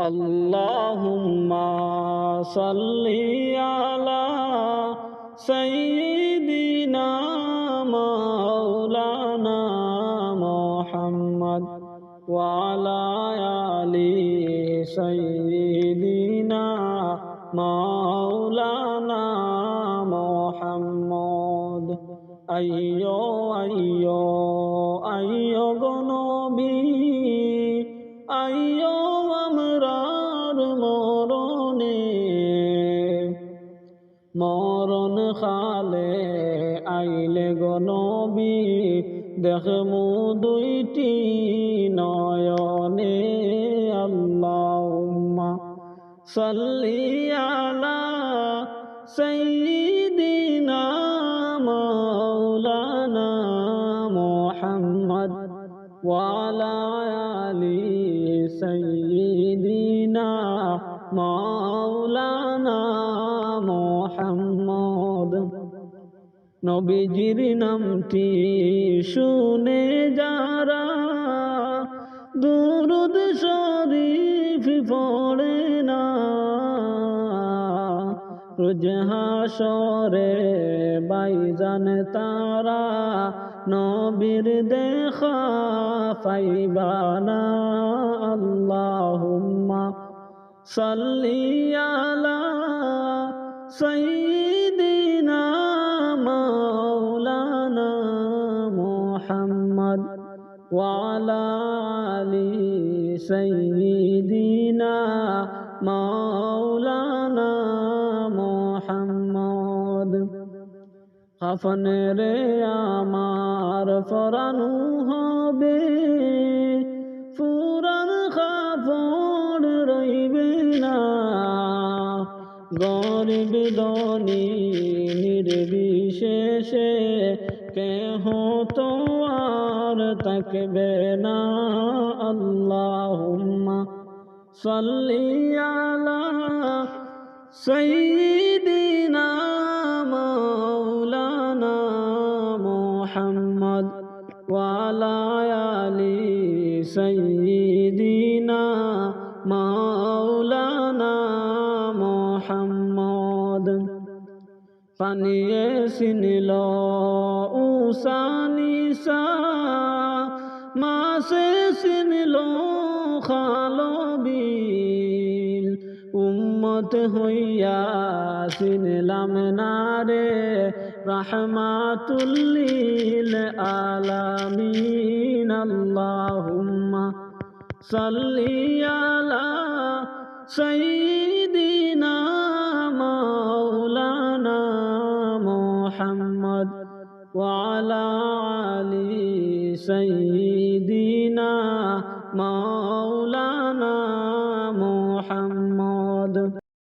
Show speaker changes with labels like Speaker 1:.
Speaker 1: আল্লাহুম্মা সাল্লি আলা সাইয়্যিদিনা মাওলানা মুহাম্মদ ওয়া আলা আলি সাইয়্যিদিনা মাওলানা মুহাম্মদ। আইয়ো আইয়ো আইয়ো গো নবী, আইয়ো আমরার মরণে, মরণ খালে আইলে গো নবী, দেখমু দুইটি নয়নে। আল্লাহুম্মা সাল্লি আলা সাইয়্যিদিনা মাওলানা মুহাম্মদ ওয়া আলা আলি সাইয়্যিদিনা মাওলানা মুহাম্মদ। নবীজির নামটি শুনে যারা দুরূদ শরীফ পড়ে না, রোজ হাশরে বাইজান তারা নবীর দেখা পাইবা না। আল্লাহুম্মা সাল্লি আলা সাইয়্যিদিনা মাওলানা মুহাম্মদ ওয়া আলা আলি সাইয়্যিদিনা মাওলানা মুহাম্মদ। কাফনে রে আমার পরানু হবে, পুরান কাপড় রইবে না, গরিব ধনী নির্বিশেষে কেহ তো আর থাকবে না। আল্লাহুম্মা সাল্লি আলা সাইয়্যিদিনা মাওলানা মুহাম্মদ ওয়া আলা আলি সাইয়্যিদিনা মাওলানা মুহাম্মদ। পানিয়ে চিনিল উষা নিশা, মাছে চিনিল খালো বিল, উম্মত হইয়া চিনিলাম না রে রাহমাতুল লিল আলামিন। আল্লাহুম্মা সাল্লি আলা সাইয়্যিদিনা মাওলানা মুহাম্মদ ওয়া আলা আলি সাইয়্যিদিনা মাওলানা